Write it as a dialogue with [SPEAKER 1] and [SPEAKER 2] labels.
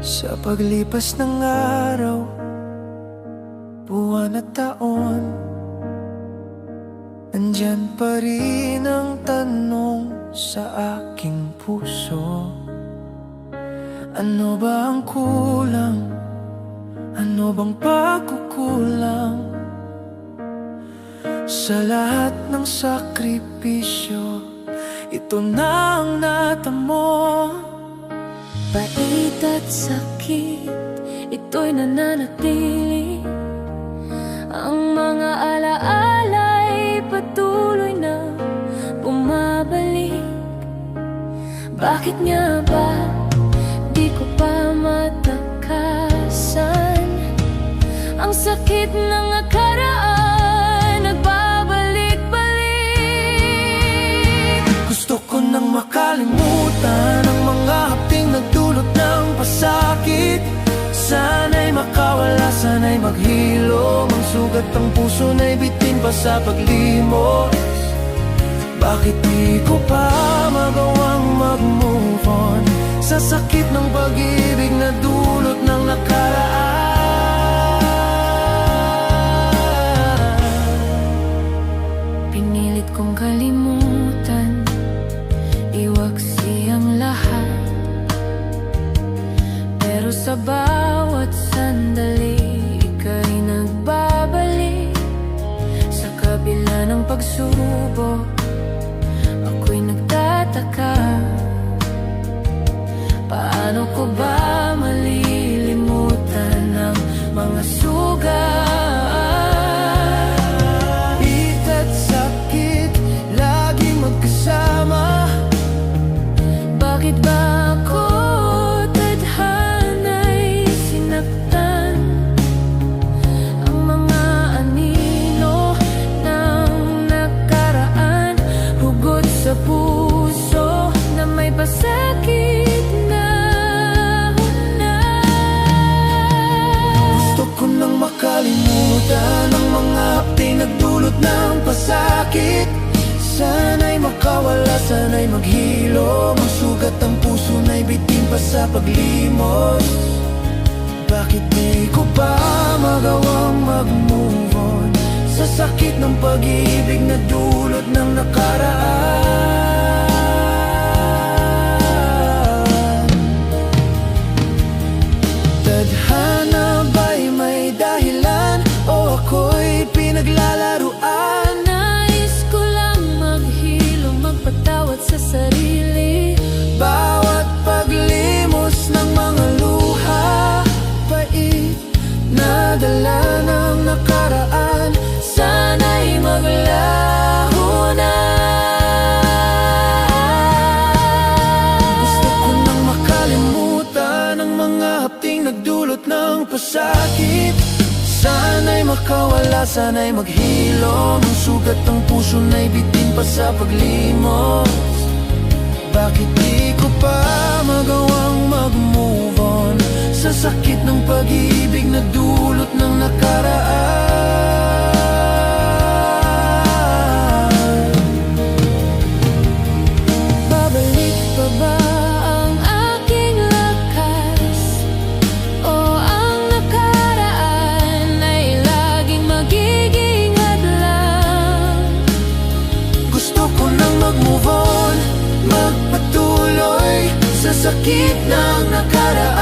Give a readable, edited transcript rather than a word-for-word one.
[SPEAKER 1] Sa paglipas ng araw, buwan at taon, nandyan pa rin ang tanong sa aking puso. Ano ba ang kulang? Ano bang pagkukulang? Sa lahat ng sakripisyo, ito na ang natamo.
[SPEAKER 2] Pait at sakit, ito'y nananatili. Ang mga alaala'y patuloy na bumabalik. Bakit nga ba di ko pa matakasan? Ang sakit ng nakaraan nagbabalik-balik.
[SPEAKER 1] Gusto ko nang makalimutan ang mga hapting nagdulot ng pasakit. Sana'y makawala, sana'y maghilom. Ang sugat ng puso na'y bitin pa sa paglimos. Bakit di ko pa magawang mag-move on sa sakit ng pag-ibig na dulot ng nakaraan?
[SPEAKER 2] Pinilit kong kalimutan, iwaksi ang lahat. Pero sa bawat sandali, ika'y nagbabalik. Sa kabila ng pagsubok, ako'y nagtataka. Paano ko ba malilimutan ang mga sugat?
[SPEAKER 1] Pit at sakit, laging magkasama.
[SPEAKER 2] Bakit ba ako tadhana'y sinaktan? Ang mga anino ng nakaraan, hugot sa puso na may pasakit na hunan.
[SPEAKER 1] Gusto ko nang makalimutan ang mga hapting nagdulot ng pasakit. Sana'y makawala, sana'y maghilom. Ang sugat ng puso na'y bitin pa sa paglimos. Bakit di ko pa magawang mag-move on sa sakit ng pag-ibig na dulot ng nakaraan? Tadhana ba'y may dahilan o ako'y pinaglalaruan?
[SPEAKER 2] Nais ko lang maghilom, magpatawad sa sarili.
[SPEAKER 1] Bawat paglimos ng mga luha, pait na dala ng nakaraan, sana'y maglaho na. Gusto ko nang makalimutan ang mga hapting nagdulot ng pasakit. Sana'y makawala, sana'y maghilom. Ang sugat ng puso na'y bitin pa sa paglimos. Bakit di ko pa magawang mag-move on sa sakit ng pag-ibig na dulot ng nakaraan?
[SPEAKER 2] Babalik pa ba ang aking lakas? O ang nakaraan ay laging magiging hadlang?
[SPEAKER 1] Gusto ko nang mag-move on, magpatuloy sa sakit ng nakaraan.